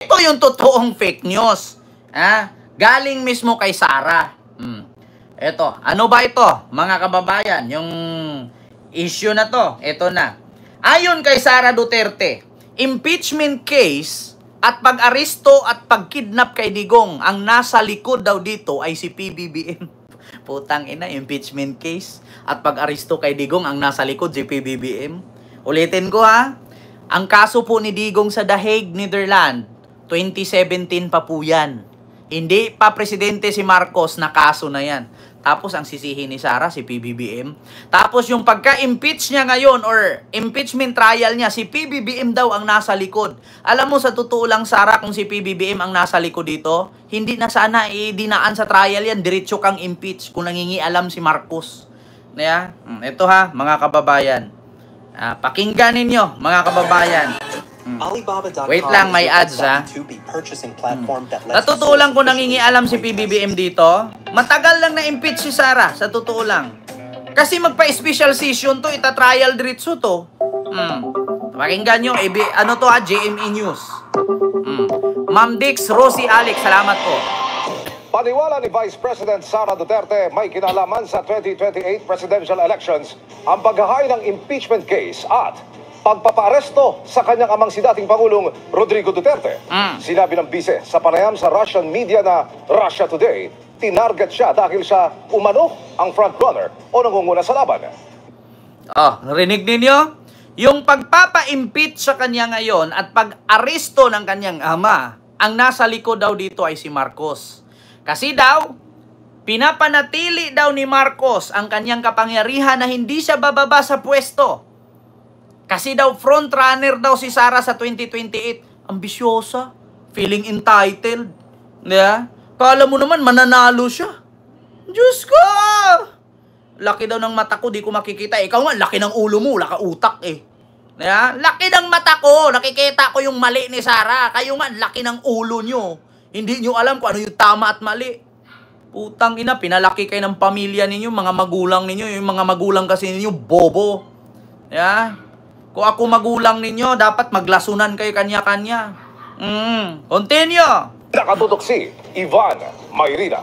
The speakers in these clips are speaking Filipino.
Ito yung totoong fake news. Galing mismo kay Sara. Ito, ano ba ito, mga kababayan? Yung issue na to, ito na. Ayon kay Sara Duterte, impeachment case at pag-aresto at pag-kidnap kay Digong, ang nasa likod daw dito ay si PBBM. Putang ina, impeachment case at pag-aresto kay Digong, ang nasa likod si PBBM. Ulitin ko ha, ang kaso po ni Digong sa The Hague, Netherlands, 2017 pa po yan. Hindi pa presidente si Marcos na kaso na yan. Tapos ang sisihin ni Sara, si PBBM. Tapos yung pagka-impeach niya ngayon or impeachment trial niya, si PBBM daw ang nasa likod. Alam mo, sa totoo lang, Sara, kung si PBBM ang nasa likod dito, hindi na sana dinaan sa trial yan, diretso kang impeach kung nangingialam si Marcos. Ito ha, mga kababayan. Pakinggan ninyo, mga kababayan. Wait lang, may ads ha. Sa totoo lang kung nangingialam si PBBM dito, matagal lang na-impeach si Sara, sa totoo lang. Kasi magpa-special session to, ita-trial diretso to. Pakinggan nyo, ano to ha, JME News. Ma'am Dix, Rosie, Alex, salamat po. Paniwala ni Vice President Sara Duterte, may kinalaman sa 2028 presidential elections ang paghahay ng impeachment case at pagpapaaresto sa kanyang amang si dating Pangulong Rodrigo Duterte. Sinabi ng bise sa panayam sa Russian media na Russia Today, tinarget siya dahil siya umano ang frontrunner o nangunguna sa laban. Narinig ninyo? Yung pagpapa-impeach sa kanya ngayon at pag-aresto ng kanyang ama, ang nasa likod daw dito ay si Marcos. Kasi daw, pinapanatili daw ni Marcos ang kanyang kapangyarihan na hindi siya bababa sa pwesto. Kasi daw frontrunner daw si Sara sa 2028. Ambisyosa. Feeling entitled. Kala mo naman mananalo siya. Diyos ko! Laki daw ng mata ko, di ko makikita. Ikaw nga, laki ng ulo mo, wala ka utak eh. Laki ng mata ko, nakikita ko yung mali ni Sara. Kayo nga, laki ng ulo nyo. Hindi nyo alam kung ano yung tama at mali. Putang ina, pinalaki kayo ng pamilya ninyo, mga magulang ninyo. Yung mga magulang kasi ninyo, bobo. Kung ako magulang ninyo, dapat maglasunan kayo kanya-kanya. Continue. Nakatutok si Ivan Mayrina.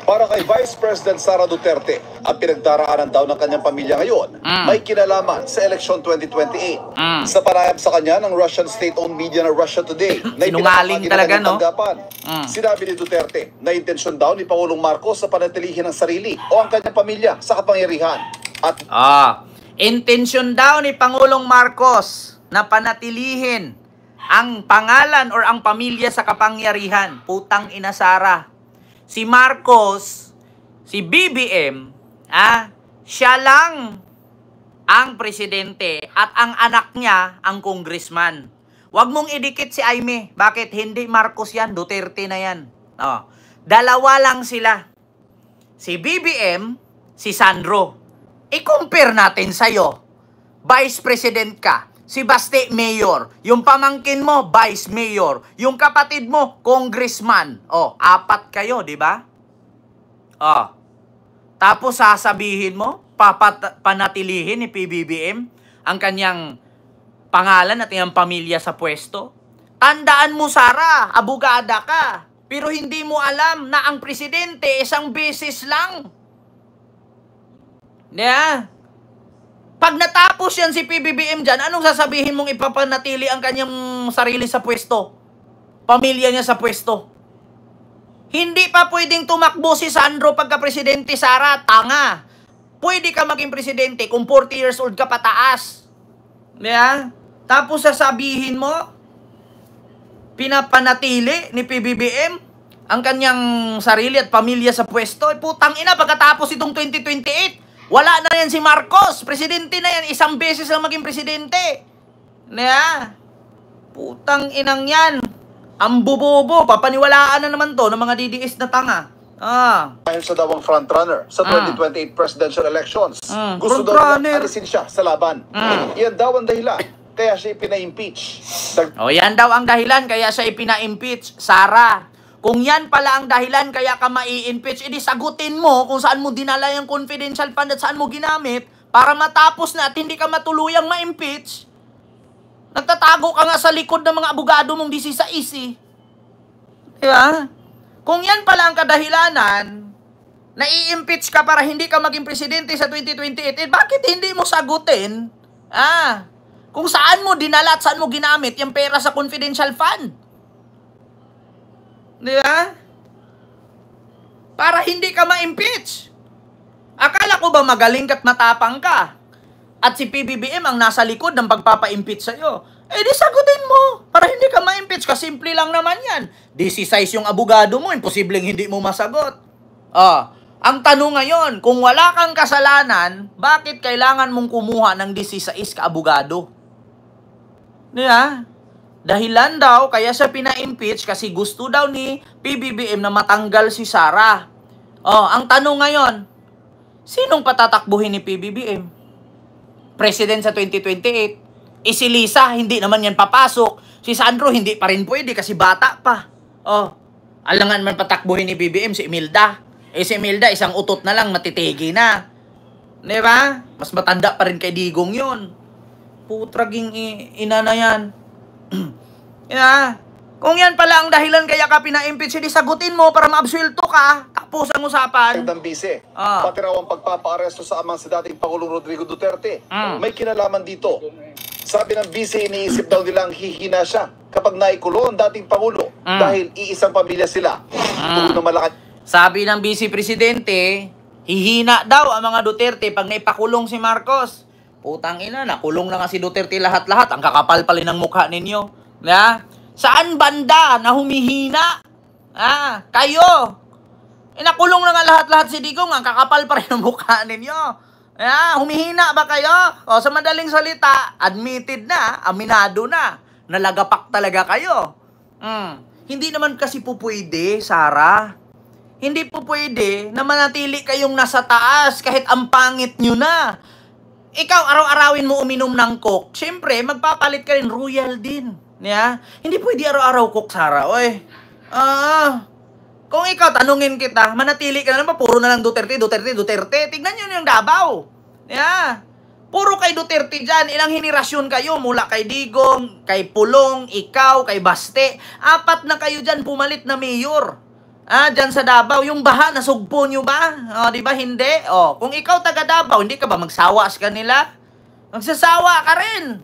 Para kay Vice President Sara Duterte, ang pinagdaraanan daw ng kanyang pamilya ngayon may kinalaman sa eleksyon 2028. Sa panayam sa kanya ng Russian state-owned media na Russia Today, na sinungaling talaga, no? Sinabi ni Duterte na intensyon daw ni Pangulong Marcos sa panatilihin ng sarili o ang kanyang pamilya sa kapangyarihan. Intensyon daw ni Pangulong Marcos na panatilihin ang pangalan or ang pamilya sa kapangyarihan. Putang ina, Sara. Si Marcos, si BBM, siya lang ang presidente at ang anak niya ang congressman. Huwag mong idikit si Aimee. Bakit? Hindi Marcos yan, Duterte na yan. Dalawa lang sila. Si BBM, si Sandro. I-compare natin sa'yo. Vice President ka. Si Baste, Mayor. Yung pamangkin mo, Vice Mayor. Yung kapatid mo, Congressman. Apat kayo, di ba? Tapos sasabihin mo, panatilihin ni PBBM ang kanyang pangalan at iyang pamilya sa pwesto. Tandaan mo, Sara, abogada ka. Pero hindi mo alam na ang presidente isang beses lang. Pag natapos yan si PBBM dyan, anong sasabihin mong ipapanatili ang kanyang sarili sa pwesto? Pamilya niya sa pwesto? Hindi pa pwedeng tumakbo si Sandro pagka-presidente, Sara. Tanga. Pwede ka maging presidente kung 40 years old ka pataas. Tapos sasabihin mo, pinapanatili ni PBBM ang kanyang sarili at pamilya sa pwesto. Putang ina, pagkatapos itong 2028, wala na yan si Marcos. Presidente na yan. Isang beses lang maging presidente. Putang inang yan. Ang bobobo. Papaniwalaan na naman to ng mga DDS na tanga. Dahil sa dawang frontrunner sa 2028 presidential elections. Gusto daw niya alisin siya sa laban. Yan daw ang dahilan. Kaya siya ipina-impeach. Yan daw ang dahilan. Kaya siya ipina-impeach. Sara, kung yan pala ang dahilan kaya ka mai-impeach, edi sagutin mo kung saan mo dinala yung confidential fund at saan mo ginamit para matapos na at hindi ka matuluyang ma-impeach. Nagtatago ka nga sa likod ng mga abogado mong 16 eh. Di ba? Kung yan pala ang kadahilanan, na i-impeach ka para hindi ka maging presidente sa 2028, eh bakit hindi mo sagutin? Kung saan mo dinala at saan mo ginamit yung pera sa confidential fund? Di ba? Para hindi ka ma-impeach. Akala ko ba magaling ka't matapang ka? At si PBBM ang nasa likod ng pagpapa-impeach sa'yo. Eh di sagutin mo para hindi ka ma-impeach. Kasimple lang naman yan. 16 yung abogado mo, imposibleng hindi mo masagot. Ang tanong ngayon, kung wala kang kasalanan, bakit kailangan mong kumuha ng 16 ka abogado? Diba? Dahilan daw, kaya siya pina-impeach kasi gusto daw ni PBBM na matanggal si Sara. Ang tanong ngayon, sinong patatakbuhin ni PBBM? President sa 2028. Si Lisa, hindi naman yan papasok. Si Sandro, hindi pa rin pwede kasi bata pa. Alangan man patakbuhin ni PBBM si Imelda. Si Imelda, isang utot na lang, matitigi na. Diba? Mas matanda pa rin kay Digong yun. Putraging ina na yan. Kung yan pala ang dahilan kaya ka pina-impeach, hindi sagutin mo para maabsuelto ka. Tapos ang usapan. Ng bise, pati raw ang pagpapaaresto sa amang si dating Pangulong Rodrigo Duterte. May kinalaman dito. Sabi ng bise, iniisip daw nilang hihina siya kapag naikulo ang dating Pangulo dahil iisang pamilya sila. Sabi ng Vice Presidente, hihina daw ang mga Duterte pag naipakulong si Marcos. Putang ina, nakulong na nga si Duterte lahat-lahat. Ang kakapal pala ng mukha ninyo. Saan banda na humihina? Kayo. Nakulong na nga lahat-lahat si Digong. Ang kakapal pa rin ng mukha ninyo. Humihina ba kayo? Sa madaling salita, admitted na, aminado na. Nalagapak talaga kayo. Hindi naman kasi po pwede, Sara. Hindi po pwede na manatili kayong nasa taas kahit ang pangit nyo na. Ikaw, araw-arawin mo uminom ng coke. Siyempre, magpapalit ka rin, royal din. Hindi pwede araw-araw coke, Sara. Kung ikaw, tanungin kita, manatili ka na naman, puro na lang Duterte. Tignan nyo yung Davao. Puro kay Duterte dyan. Ilang henerasyon kayo mula kay Digong, kay Pulong, ikaw, kay Baste. 4 na kayo dyan pumalit na mayor. Dyan sa Davao, yung baha, nasugpo nyo ba? Di ba hindi? Kung ikaw taga Davao, hindi ka ba magsawa sa kanila? Magsasawa ka rin.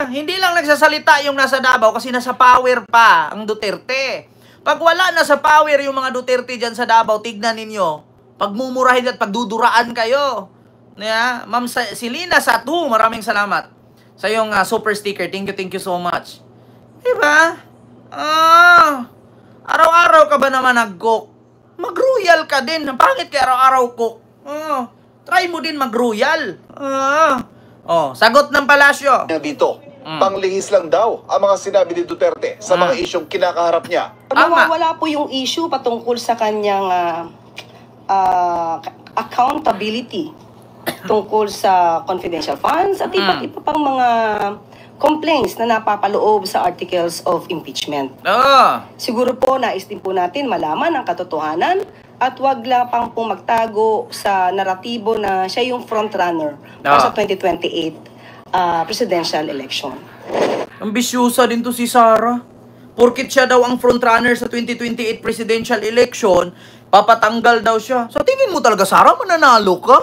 Hindi lang nagsasalita yung nasa Davao kasi nasa power pa ang Duterte. Pag wala na sa power yung mga Duterte dyan sa Davao, tignan ninyo, pagmumurahin at pagduduraan kayo. Ma'am Silina Satu, maraming salamat sa yung super sticker. Thank you so much. Diba? Araw-araw ka ba naman nag-cook? Mag-royal ka din. Pangit kay araw-araw cook. Try mo din mag-royal. Sagot ng palasyo. Dito, panglihis lang daw ang mga sinabi ni Duterte sa mga isyong kinakaharap niya. Nawawala po yung issue patungkol sa kanyang accountability tungkol sa confidential funds at iba't iba pang mga complaints na napapaloob sa articles of impeachment. Siguro po, nais din po natin malaman ang katotohanan at wag lang pang pong magtago sa naratibo na siya yung frontrunner para sa 2028 presidential election. Ambisyosa din to si Sara. Porkit siya daw ang frontrunner sa 2028 presidential election, papatanggal daw siya. So tingin mo talaga, Sara, mananalo ka?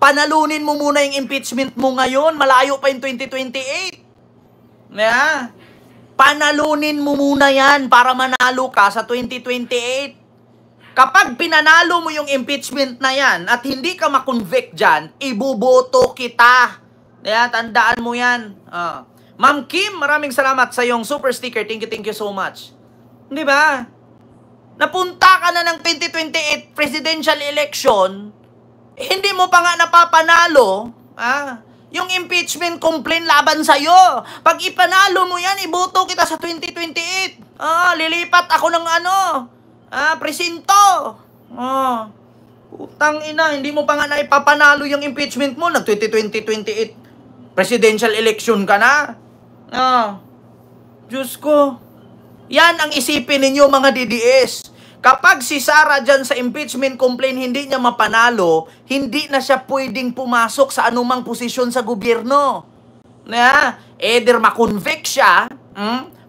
Panalunin mo muna yung impeachment mo ngayon. Malayo pa yung 2028. Panalunin mo muna yan para manalo ka sa 2028. Kapag pinanalo mo yung impeachment na yan at hindi ka makonvict dyan, ibuboto kita. Tandaan mo yan. Ma'am Kim, maraming salamat sa yung super sticker. Thank you so much. Di ba? Napunta ka na ng 2028 presidential election, hindi mo pa nga napapanalo, yung impeachment complaint laban sa'yo. Pag ipanalo mo yan, iboto kita sa 2028. Lilipat ako ng presinto. Utang ina, hindi mo pa nga naipapanalo yung impeachment mo. Nag-2028 presidential election ka na. Diyos ko. Yan ang isipin ninyo mga DDS. Kapag si Sara dyan sa impeachment complaint hindi niya mapanalo, hindi na siya pwedeng pumasok sa anumang posisyon sa gobyerno. Na, either makonvict siya,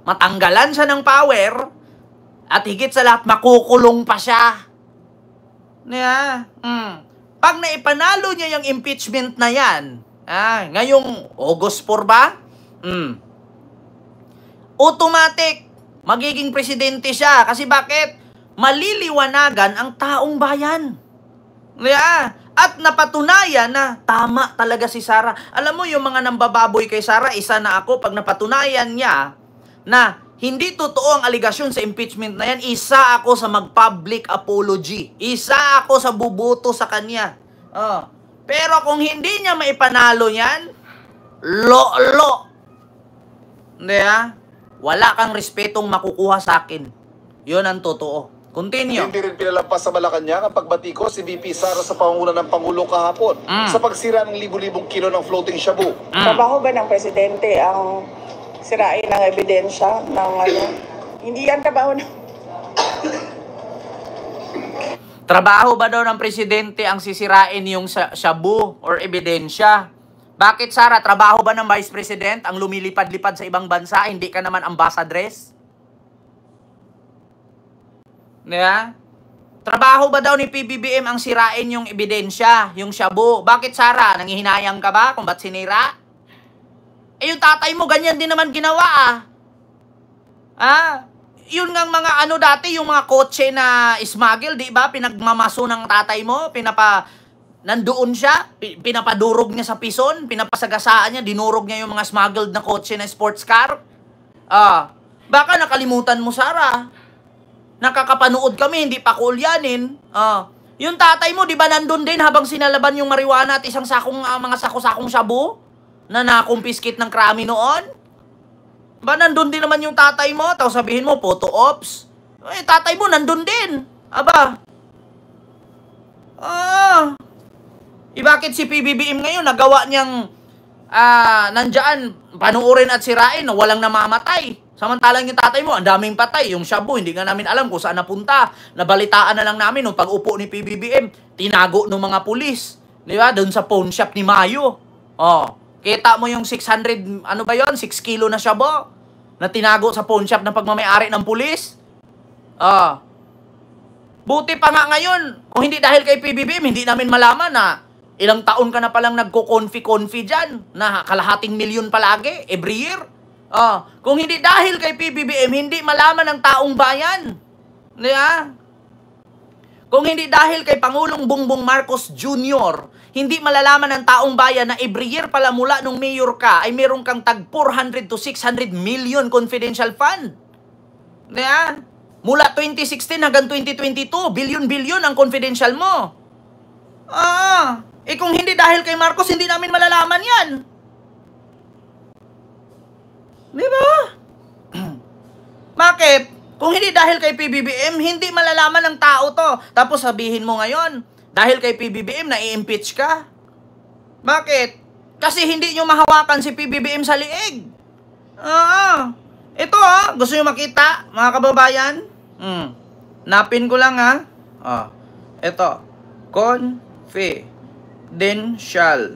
matanggalan siya ng power, at higit sa lahat, makukulong pa siya. Na, pag naipanalo niya yung impeachment na yan, ngayong August 4 ba? Automatic, magiging presidente siya. Kasi bakit? Maliliwanagan ang taong bayan. At napatunayan na tama talaga si Sara. Alam mo, yung mga nambababoy kay Sara, isa na ako, pag napatunayan niya na hindi totoo ang aligasyon sa impeachment na yan, isa ako sa mag-public apology. Isa ako sa bubuto sa kanya. Pero kung hindi niya maipanalo yan, lo. Wala kang respetong makukuha sa akin. Yun ang totoo. Continue. Hindi rin pinalampas sa Malacanang ang pagbati ko si VP Sara sa pangunguna ng Pangulo kahapon sa pagsira ng libu-libong kilo ng floating shabu. Trabaho ba ng Presidente ang sirain ng ebidensya ng ano? Hindi yan trabaho ng... Trabaho ba daw ng Presidente ang sisirain yung shabu or ebidensya? Bakit, Sara? Trabaho ba ng Vice President ang lumilipad-lipad sa ibang bansa? Hindi ka naman ambassadress? Trabaho ba daw ni PBBM ang sirain yung ebidensya, yung shabu? Bakit, Sara? Nangihinayang ka ba kung ba't sinira? Yung tatay mo, ganyan din naman ginawa, Yun nga mga dati, yung mga kotse na smuggle, di ba? Pinagmamaso ng tatay mo, nandoon siya, pinapadurog niya sa pison, pinapasagasaan niya, dinurog niya yung mga smuggled na kotse na sports car. Baka nakalimutan mo, Sara. Nakakapanood kami, hindi pa kulyanin. Yung tatay mo, di ba nandun din habang sinalaban yung marijuana at isang mga sako-sakong shabu na nakumpiskit ng krami noon? Ba nandun din naman yung tatay mo, tapos sabihin mo, photo ops. Tatay mo, nandun din. Bakit si PBBM ngayon, nagawa niyang nandyan, panuorin at sirain, walang namamatay. Samantalang yung tatay mo, ang daming patay. Yung shabu, hindi nga namin alam kung saan napunta. Nabalitaan na lang namin nung pag-upo ni PBBM, tinago ng mga pulis. Di ba? Doon sa pawn shop ni Mayo. Kita mo yung 600, 6 kilo na shabu na tinago sa pawn shop ng pagmamayari ng pulis. Buti pa nga ngayon, kung hindi dahil kay PBBM, hindi namin malaman na ilang taon ka na palang nagko-confi dyan, na kalahating milyon palagi, every year. Kung hindi dahil kay PBBM, hindi malaman ng taong bayan. Kung hindi dahil kay Pangulong Bongbong Marcos Jr., hindi malalaman ng taong bayan na every year pala mula nung mayor ka, ay meron kang tag 400 to 600 million confidential fund. Mula 2016 hanggang 2022, billion-billion ang confidential mo. Kung hindi dahil kay Marcos, hindi namin malalaman yan. Di ba? Bakit? Kung hindi dahil kay PBBM, hindi malalaman ng tao to. Tapos sabihin mo ngayon, dahil kay PBBM, na-i-impeach ka. Bakit? Kasi hindi nyo mahawakan si PBBM sa liig. Ito gusto nyo makita, mga kababayan? Napin ko lang Ito. Confidential.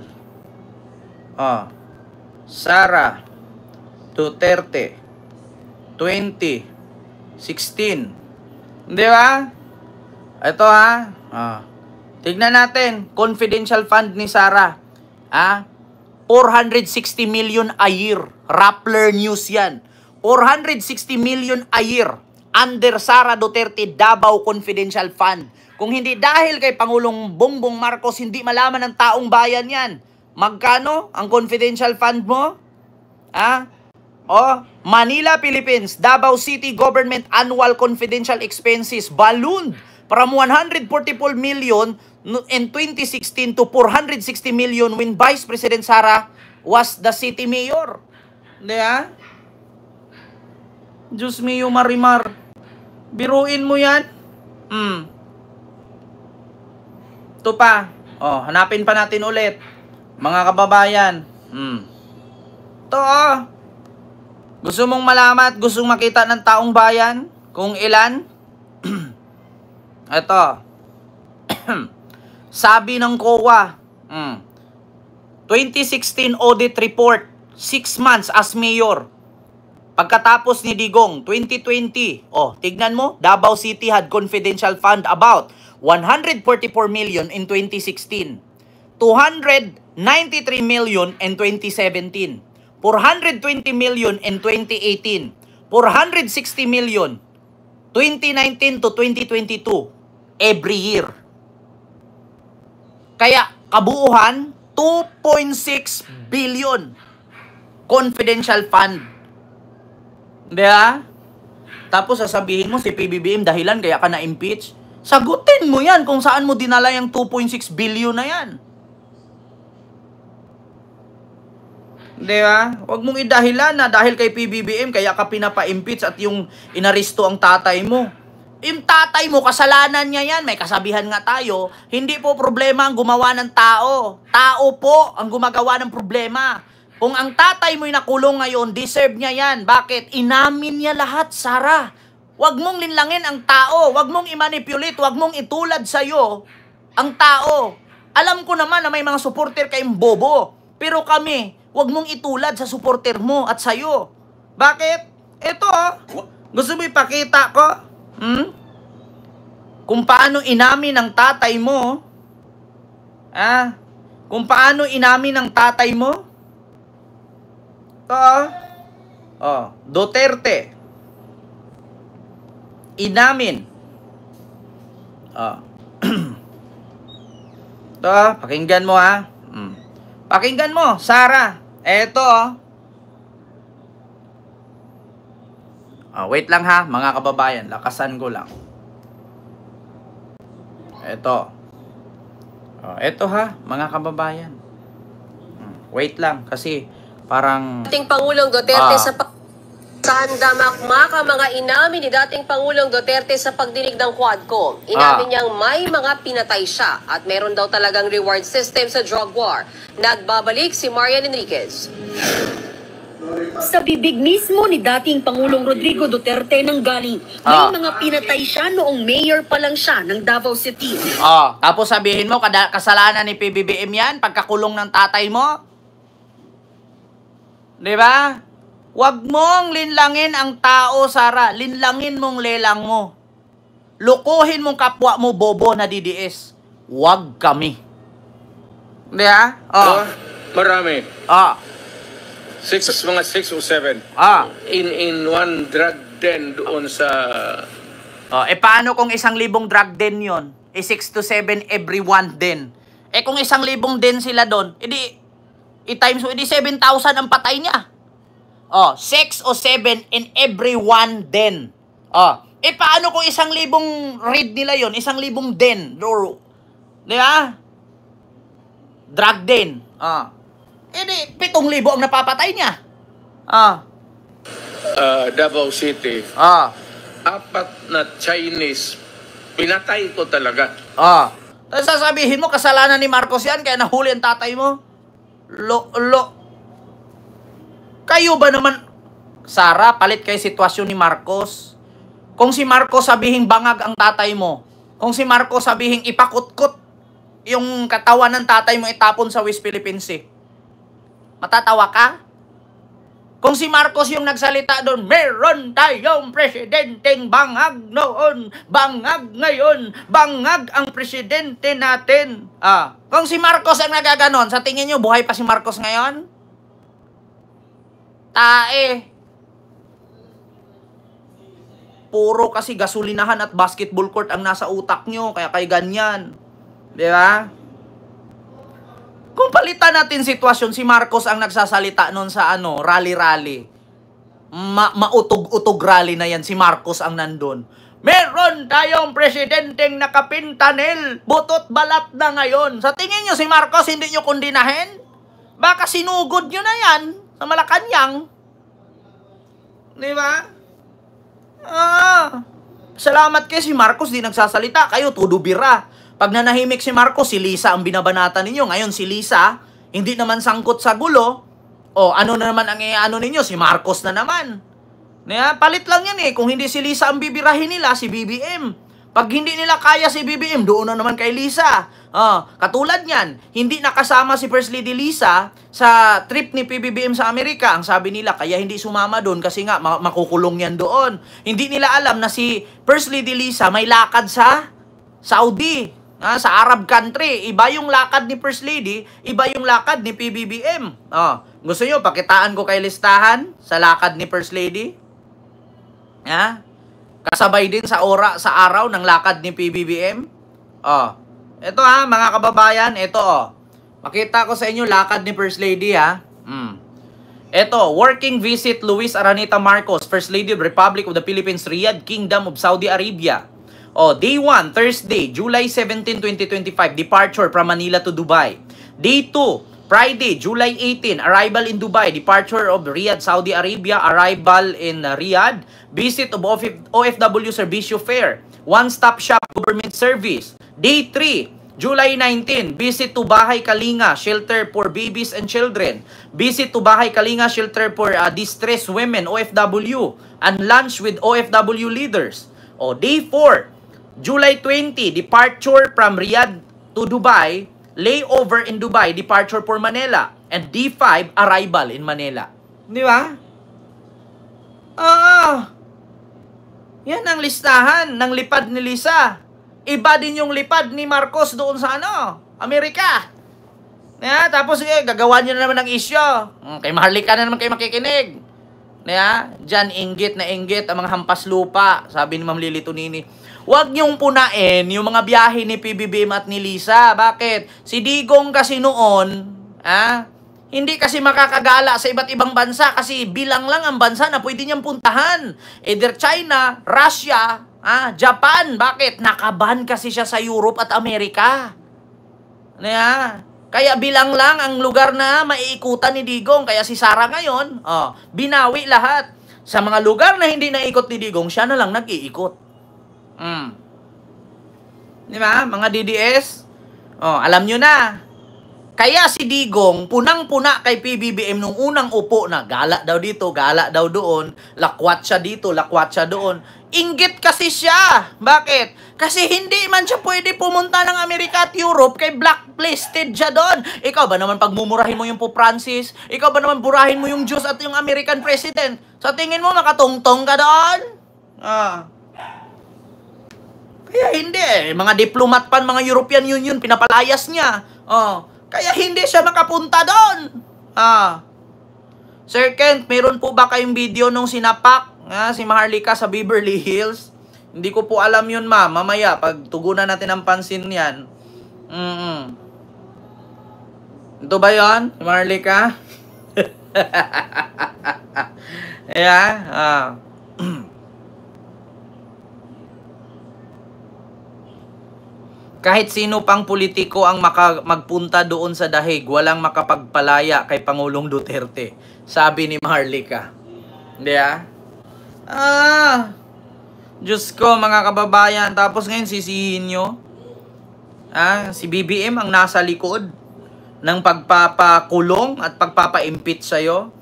Sara Duterte 2016. Di ba? Ito tignan natin. Confidential fund ni Sara. 460 million a year. Rappler News yan. 460 million a year. Under Sara Duterte Davao Confidential Fund. Kung hindi dahil kay Pangulong Bongbong Marcos, hindi malaman ng taong bayan yan. Magkano ang confidential fund mo? Manila, Philippines, Davao City Government Annual Confidential Expenses ballooned from 144 million in 2016 to 460 million when Vice President Sara was the city mayor. Diyos mio, Marimar. Biruin mo yan. Ito pa. Hanapin pa natin ulit. Mga kababayan. Ito Gusto mong malaman at gusto mong makita ng taong bayan kung ilan? Ito. Sabi ng COA, 2016 audit report 6 months as mayor. Pagkatapos ni Digong, 2020, tignan mo, Davao City had confidential fund about 144 million in 2016, 293 million in 2017, 420 million in 2018, 460 million 2019 to 2022 every year. Kaya kabuuhan 2.6 billion confidential fund. Diba? Tapos sasabihin mo si PBBM dahilan kaya ka na-impeach. Sagutin mo yan kung saan mo dinala yung 2.6 billion na yan. Diba? Huwag mong idahilan na dahil kay PBBM kaya ka pinapa-impeach at yung inaristo ang tatay mo. Yung tatay mo, kasalanan niya yan. May kasabihan nga tayo, hindi po problema ang gumawa ng tao. Tao po ang gumagawa ng problema. Kung ang tatay mo'y nakulong ngayon, deserve niya yan. Bakit? Inamin niya lahat, Sara. Huwag mong linlangin ang tao. Huwag mong i-manipulate. Huwag mong itulad sa'yo ang tao. Alam ko naman na may mga supporter kayong bobo. Pero kami, huwag mong itulad sa supporter mo at sa'yo. Bakit? Ito, gusto mo ipakita ko? Kung paano inamin ng tatay mo. Kung paano inamin ng tatay mo. Duterte. Inamin. Pakinggan mo ha. Pakinggan mo, Sara. Eto. Wait lang ha, mga kababayan. Lakasan ko lang. Eto. Eto ha, mga kababayan. Wait lang, kasi parang dating Pangulong Duterte sa Sandamakmak ang mga inamin ni dating Pangulong Duterte sa pagdinig ng Quadcom. Inamin niyang may mga pinatay siya at meron daw talagang reward system sa drug war. Nagbabalik si Marian Enriquez. Sa bibig mismo ni dating Pangulong Rodrigo Duterte nang galing, may mga pinatay siya noong mayor pa lang siya ng Davao City. Tapos sabihin mo, kasalanan ni PBBM yan, pagkakulong ng tatay mo? Diba? Huwag mong linlangin ang tao, Sara. Linlangin mong lelang mo. Lukuhin mong kapwa mo, bobo na DDS. Huwag kami. Diba? Marami. Mga 6 o 7. In one drug den doon sa... paano kung 1,000 drug den yon? 6 to 7 every one den. Kung 1,000 den sila doon, i-times mo, 7,000 ang patay niya. 6 o 7 in every one den. Paano kung 1,000 read nila yon? 1,000 den. Di ba? Drug den. 7,000 ang napapatay niya. Davao City. 4 na Chinese. Pinatay ko talaga. Tapos sasabihin mo, kasalanan ni Marcos yan, kaya nahuli ang tatay mo. Kayo ba naman, Sara, palit kayo sitwasyon ni Marcos. Kung si Marcos sabihing bangag ang tatay mo, kung si Marcos sabihing ipakutkot yung katawan ng tatay mo itapon sa West Philippine Sea, matatawa ka? Kung si Marcos yung nagsalita doon, meron tayong presidenteng bangag noon, bangag ngayon, bangag ang presidente natin. Kung si Marcos ang nagaganon, sa tingin nyo, buhay pa si Marcos ngayon? Tae. Puro kasi gasolinahan at basketball court ang nasa utak nyo, kaya kayo ganyan. Di ba? Kung palitan natin sitwasyon, si Marcos ang nagsasalita noon sa rally-rally. Mautog-utog rally na yan, si Marcos ang nandun. Meron tayong presidenteng nakapintanil, butot balat na ngayon. Sa tingin nyo si Marcos hindi nyo kundinahin? Baka sinugod nyo na yan sa Malacanang. Di ba? Salamat kayo, si Marcos di nagsasalita. Kayo, tudubira. Pag nanahimik si Marcos, si Lisa ang binabanatan ninyo. Ngayon, si Lisa, hindi naman sangkot sa gulo. Ano na naman ang ano ninyo? Si Marcos na naman. Palit lang yan eh. Kung hindi si Lisa ang bibirahin nila, si BBM. Pag hindi nila kaya si BBM, doon na naman kay Lisa. Katulad niyan, hindi nakasama si First Lady Lisa sa trip ni PBBM sa Amerika. Ang sabi nila, kaya hindi sumama doon kasi nga makukulong yan doon. Hindi nila alam na si First Lady Lisa may lakad sa Saudi, sa Arab country. Iba yung lakad ni First Lady, iba yung lakad ni PBBM. Gusto nyo, pakitaan ko kay listahan sa lakad ni First Lady? Kasabay din sa araw ng lakad ni PBBM. Ito mga kababayan, ito makita ko sa inyo lakad ni First Lady Ito, working visit Luis Araneta Marcos, First Lady of Republic of the Philippines, Riyadh, Kingdom of Saudi Arabia. Day 1, Thursday, July 17, 2025, departure from Manila to Dubai. Day 2, Friday, July 18, arrival in Dubai, departure of Riyadh, Saudi Arabia, arrival in Riyadh, visit of OFW Servicio Fair, one-stop shop government service. Day 3, July 19, visit to Bahay Kalinga, shelter for babies and children. Visit to Bahay Kalinga, shelter for distressed women, OFW, and lunch with OFW leaders. Day 4, July 20, departure from Riyadh to Dubai, layover in Dubai, departure for Manila, and D5, arrival in Manila. Di ba? Yan ang listahan ng lipad ni Lisa. Iba din yung lipad ni Marcos doon sa Amerika. Tapos gagawa nyo na naman ng isyo. Kay Maharlika na naman kayo makikinig. Diyan, inggit na inggit ang mga hampas lupa, sabi ni Ma'am Lily Tonini. Huwag niyong punain yung mga biyahe ni PBBM at ni Lisa. Bakit? Si Digong kasi noon, hindi kasi makakagala sa iba't ibang bansa kasi bilang lang ang bansa na pwede niyang puntahan. Either China, Russia, Japan. Bakit? Nakaban kasi siya sa Europe at Amerika. Kaya bilang lang ang lugar na maiikutan ni Digong. Kaya si Sara ngayon, binawi lahat. Sa mga lugar na hindi naikot ni Digong, siya na lang nag-iikot. Di ba? Mga DDS, alam nyo na. Kaya si Digong, punang-puna kay PBBM nung unang upo na gala daw dito, gala daw doon, lakwat siya dito, lakwat siya doon. Inggit kasi siya. Bakit? Kasi hindi man siya pwede pumunta ng Amerika at Europe kay blacklisted siya doon. Ikaw ba naman pagmumurahin mo yung Pope Francis? Ikaw ba naman burahin mo yung Diyos at yung American President? Sa tingin mo makatungtong ka doon? Kaya hindi. Mga diplomat pa, mga European Union, pinapalayas niya. Kaya hindi siya makapunta doon. Sir Kent, meron po ba kayong video nung sinapak si Maharlika sa Beverly Hills? Hindi ko po alam yun, ma'am. Mamaya, pag tugunan natin ang pansin yan. Ito ba yun, Maharlika? Kahit sino pang politiko ang magpunta doon sa dahig, walang makapagpalaya kay Pangulong Duterte. Sabi ni Maharlika. Hindi Diyos ko, mga kababayan. Tapos ngayon sisihin nyo. Si BBM ang nasa likod ng pagpapakulong at pagpapa-impeach sa'yo.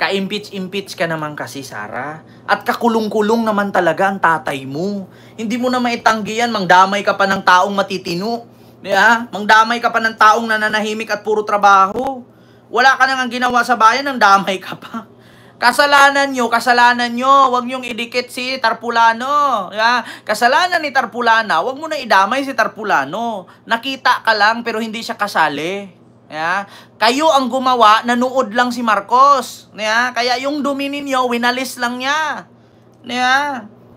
Ka-impeach ka naman kasi, Sara. At kakulong-kulong naman talaga ang tatay mo. Hindi mo na maitanggi yan, mangdamay ka pa ng taong matitino. Mangdamay ka pa ng taong nananahimik at puro trabaho. Wala ka nang ginawa sa bayan, nang damay ka pa. Kasalanan nyo. Huwag nyong idikit si Tarpulano. Kasalanan ni Tarpulana, huwag mo na idamay si Tarpulano. Nakita ka lang pero hindi siya kasali. Kayo ang gumawa, nanood lang si Marcos. Kaya yung dumi ninyo, winalis lang niya.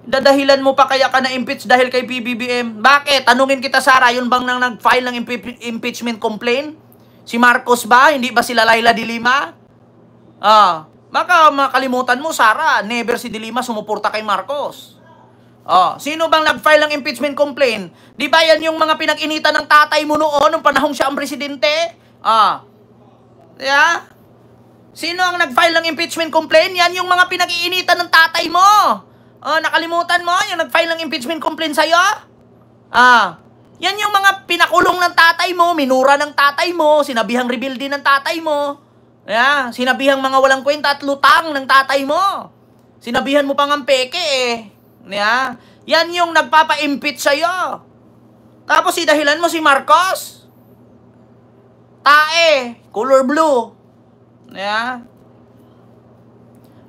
Dadahilan mo pa kaya ka na-impeach dahil kay PBBM. Bakit? Tanungin kita, Sara, yun bang nang nag-file ng impeachment complaint? Si Marcos ba? Hindi ba sila Laila de Lima? Baka makalimutan mo, Sara, never si de Lima sumuporta kay Marcos. Sino bang nag-file ng impeachment complaint? Di ba yan yung mga pinag-initan ng tatay mo noon nung panahong siya ang presidente? Sino ang nag-file ng impeachment complaint? Yan yung mga pinag-iinitan ng tatay mo. Nakalimutan mo yung nag-file ng impeachment complaint sa'yo? Yan yung mga pinakulong ng tatay mo, minura ng tatay mo, sinabihang rebelde ng tatay mo. Sinabihang mga walang kwenta at lutang ng tatay mo. Sinabihan mo pang ang peke Yan yung nagpapa-impeach sa'yo. Tapos dahilan mo si Marcos. Tae, color blue. Yeah.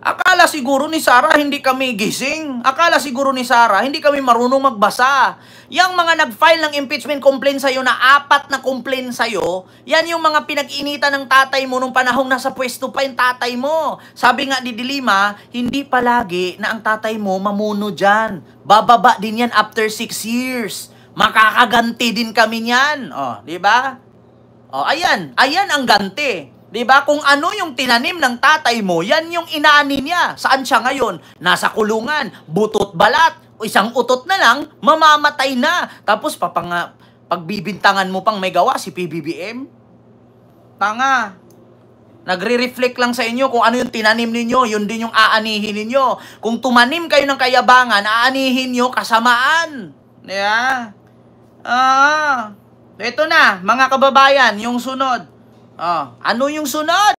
Akala siguro ni Sara hindi kami gising. Akala siguro ni Sara hindi kami marunong magbasa. Yang mga nag-file ng impeachment complaint sa'yo na 4 na complaint sa'yo, yan yung mga pinag-initan ng tatay mo nung panahong nasa pwesto pa yung tatay mo. Sabi nga ni Dilima, hindi palagi na ang tatay mo mamuno dyan. Bababa din yan after 6 years. Makakaganti din kami niyan. O, di ba? O, ayan ang ganti. Diba? Kung ano yung tinanim ng tatay mo, yan yung inaani niya. Saan siya ngayon? Nasa kulungan, butot balat, isang utot na lang, mamamatay na. Tapos pagbibintangan mo pang may gawa si PBBM? Tanga. Nagre-reflect lang sa inyo kung ano yung tinanim ninyo, yun din yung aanihin ninyo. Kung tumanim kayo ng kayabangan, aanihin nyo kasamaan. Yeah. Ito na, mga kababayan, yung sunod. Ano yung sunod?